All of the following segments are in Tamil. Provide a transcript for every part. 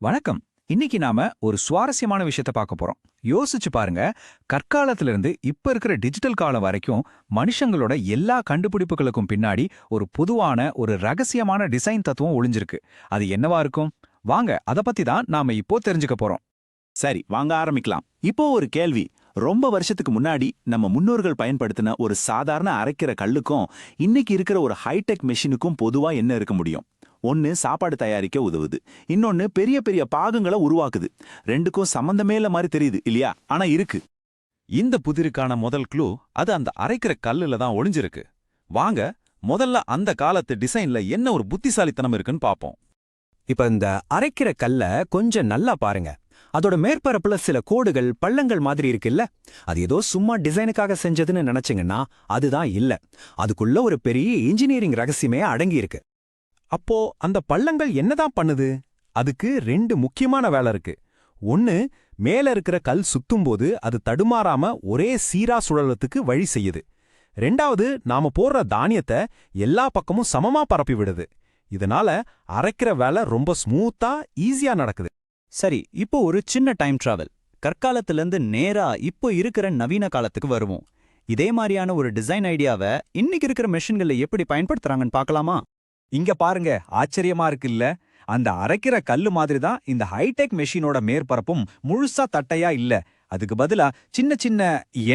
வணக்கம். இன்னைக்கு நாம ஒரு சுவாரஸ்யமான விஷயத்த பார்க்க போறோம். யோசிச்சு பாருங்க, கற்காலத்திலிருந்து இப்ப இருக்கிற டிஜிட்டல் காலம் வரைக்கும் மனுஷங்களோட எல்லா கண்டுபிடிப்புகளுக்கும் பின்னாடி ஒரு பொதுவான ஒரு ரகசியமான டிசைன் தத்துவம் ஒளிஞ்சிருக்கு. அது என்னவா இருக்கும்? வாங்க அத பத்தி தான் நாம இப்போ தெரிஞ்சுக்க போறோம். சரி, வாங்க ஆரம்பிக்கலாம். இப்போ ஒரு கேள்வி. ரொம்ப வருஷத்துக்கு முன்னாடி நம்ம முன்னோர்கள் பயன்படுத்தின ஒரு சாதாரண அரைக்கிற கல்லுக்கும் இன்னைக்கு இருக்கிற ஒரு ஹைடெக் மெஷினுக்கும் பொதுவா என்ன இருக்க முடியும்? ஒன்னு சாப்பாடு தயாரிக்க உதவுது, இன்னொன்னு பெரிய பெரிய பாகங்களை உருவாக்குது. ரெண்டுக்கும் சம்பந்தமே இல்ல மாதிரி தெரியுது இல்லையா? ஆனா இருக்கு. இந்த புதிருக்கான முதல் க்ளூ அது அந்த அரைக்கிற கல்லுல தான் ஒளிஞ்சிருக்கு. வாங்க முதல்ல அந்த காலத்து டிசைன்ல என்ன ஒரு புத்திசாலித்தனம் இருக்குன்னு பாப்போம். இப்ப இந்த அரைக்கிற கல்ல கொஞ்சம் நல்லா பாருங்க. அதோட மேற்பரப்புல சில கோடுகள் பள்ளங்கள் மாதிரி இருக்குல்ல, அது ஏதோ சும்மா டிசைனுக்காக செஞ்சதுன்னு நினைச்சீங்கன்னா அதுதான் இல்ல. அதுக்குள்ள ஒரு பெரிய இன்ஜினியரிங் ரகசியமே அடங்கி இருக்கு. அப்போ அந்த பள்ளங்கள் என்னதான் பண்ணுது? அதுக்கு ரெண்டு முக்கியமான வேலை இருக்கு. ஒன்னு, மேல இருக்கிற கல் சுத்தும்போது அது தடுமாறாம ஒரே சீரா சுழலத்துக்கு வழி செய்யுது. ரெண்டாவது, நாம போடுற தானியத்தை எல்லா பக்கமும் சமமா பரப்பி விடுது. இதனால அரைக்கிற வேலை ரொம்ப ஸ்மூத்தா ஈஸியா நடக்குது. சரி, இப்போ ஒரு சின்ன டைம் டிராவல். கற்காலத்திலிருந்து நேரா இப்போ இருக்கிற நவீன காலத்துக்கு வருவோம். இதே மாதிரியான ஒரு டிசைன் ஐடியாவை இன்னைக்கு இருக்கிற மெஷின்களை எப்படி பயன்படுத்துறாங்கன்னு பார்க்கலாமா? இங்க பாருங்க, ஆச்சரியமா இருக்குல்ல. அந்த அரைக்கிற கல்லு மாதிரி தான் இந்த ஹைடெக் மெஷினோட மேற்பரப்பும் முழுசா தட்டையா இல்ல. அதுக்கு பதிலா சின்ன சின்ன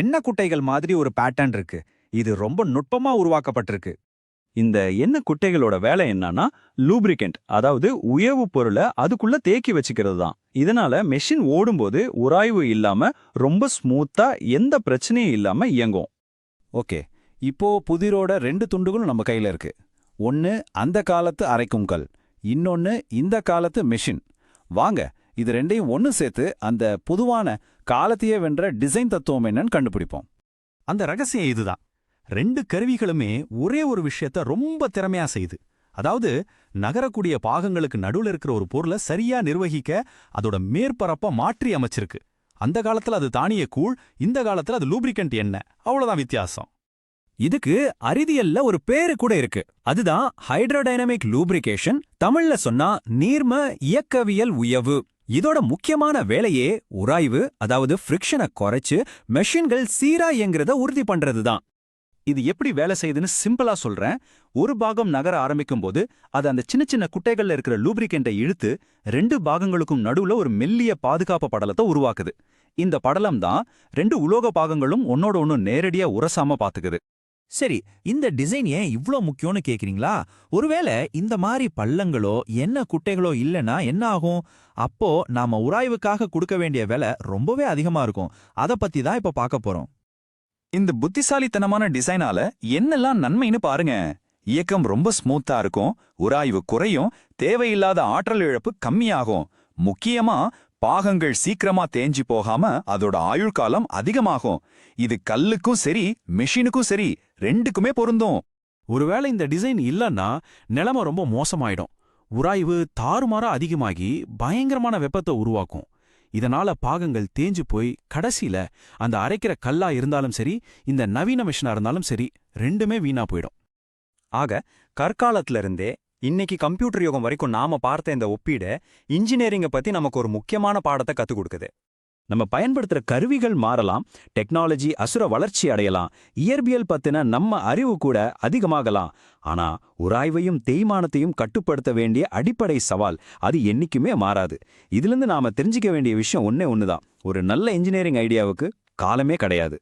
எண்ணெய் குட்டைகள் மாதிரி ஒரு பேட்டர்ன் இருக்கு. இது ரொம்ப நுட்பமா உருவாக்கப்பட்டிருக்கு. இந்த எண்ணெய் குட்டைகளோட வேலை என்னன்னா லூப்ரிகன்ட், அதாவது உயவு பொருளை அதுக்குள்ள தேக்கி வச்சுக்கிறது தான். இதனால மெஷின் ஓடும்போது உராய்வு இல்லாம ரொம்ப ஸ்மூத்தா எந்த பிரச்சனையும் இல்லாம இயங்கும். ஓகே, இப்போ புதிரோட ரெண்டு துண்டுகளும் நம்ம கையில இருக்கு. ஒன்னு அந்த காலத்து அரைக்கும் கல், இன்னொன்னு இந்த காலத்து மெஷின். வாங்க இது ரெண்டையும் ஒன்னு சேர்த்து அந்த பொதுவான காலத்தையே வென்ற டிசைன் தத்துவம் என்னன்னு கண்டுபிடிப்போம். அந்த ரகசியம் இதுதான். ரெண்டு கருவிகளுமே ஒரே ஒரு விஷயத்த ரொம்ப திறமையா செய்யுது. அதாவது நகரக்கூடிய பாகங்களுக்கு நடுவுல இருக்கிற ஒரு பொருளை சரியா நிர்வகிக்க அதோட மேற்பரப்ப மாற்றி அமைச்சிருக்கு. அந்த காலத்துல அது தானிய கூழ், இந்த காலத்துல அது லூப்ரிகன்ட் எண்ணெய். அவ்வளவுதான் வித்தியாசம். இதுக்கு அறிவியல்ல ஒரு பேரு கூட இருக்கு. அதுதான் ஹைட்ரோடைனமிக் லூப்ரிகேஷன். தமிழ்ல சொன்னா நீர்ம இயக்கவியல் உயவு. இதோட முக்கியமான வேலையே உராய்வு, அதாவது ஃப்ரிக்ஷனை குறைச்சு மெஷின்கள் சீரா இயங்குறத உறுதி பண்றதுதான். இது எப்படி வேலை செய்யுதுன்னு சிம்பிளா சொல்றேன். ஒரு பாகம் நகர ஆரம்பிக்கும் போது அது அந்த சின்ன சின்ன குட்டைகள்ல இருக்கிற லூப்ரிகன்ட்டை இழுத்து ரெண்டு பாகங்களுக்கும் நடுவுல ஒரு மெல்லிய பாதுகாப்பு படலத்தை உருவாக்குது. இந்த படலம் தான் ரெண்டு உலோக பாகங்களும் ஒன்னோட ஒன்னு நேரடியா உரசாம பாத்துக்குது. சரி, இந்த டிசைன் ஏன் இவ்ளோ முக்கியம்னு கேக்குறீங்களா? ஒருவேளை இந்த மாதிரி பள்ளங்களோ என்ன குட்டைகளோ இல்லனா என்ன ஆகும்? அப்போ நாம உராய்வுக்காக கொடுக்க வேண்டிய விலை ரொம்பவே அதிகமா இருக்கும். அத பத்தி தான் இப்ப பார்க்க போறோம். இந்த புத்திசாலித்தனமான டிசைனால என்னெல்லாம் நன்மைன்னு பாருங்க. இயக்கம் ரொம்ப ஸ்மூத்தா இருக்கும், உராய்வு குறையும், தேவையில்லாத ஆற்றல் இழப்பு கம்மியாகும். முக்கியமா பாகங்கள் சீக்கிரமா தேஞ்சி போகாம அதோட ஆயுள்காலம் அதிகமாகும். இது கல்லுக்கும் சரி மெஷினுக்கும் சரி ரெண்டுக்குமே பொருந்தும். ஒருவேளை இந்த டிசைன் இல்லன்னா நிலைமை ரொம்ப மோசமாயிடும். உராய்வு தாறுமாறா அதிகமாகி பயங்கரமான வெப்பத்தை உருவாக்கும். இதனால பாகங்கள் தேஞ்சு போய் கடைசியில அந்த அரைக்கிற கல்லா இருந்தாலும் சரி, இந்த நவீன மிஷினா இருந்தாலும் சரி, ரெண்டுமே வீணா போயிடும். ஆக கற்காலத்துல இருந்தே இன்னைக்கு கம்ப்யூட்டர் யுகம் வரைக்கும் நாம பார்த்த இந்த ஒப்பீடு இன்ஜினியரிங்கை பத்தி நமக்கு ஒரு முக்கியமான பாடத்தை கத்துக் கொடுக்குது. நம்ம பயன்படுத்துற கருவிகள் மாறலாம், டெக்னாலஜி அசுர வளர்ச்சி அடையலாம், இயற்பியல் பத்தின நம்ம அறிவு கூட அதிகமாகலாம். ஆனா உராய்வையும் தேய்மானத்தையும் கட்டுப்படுத்த வேண்டிய அடிப்படை சவால் அது என்னைக்குமே மாறாது. இதிலிருந்து நாம தெரிஞ்சுக்க வேண்டிய விஷயம் ஒன்னே ஒண்ணுதான். ஒரு நல்ல இன்ஜினியரிங் ஐடியாவுக்கு காலமே கிடையாது.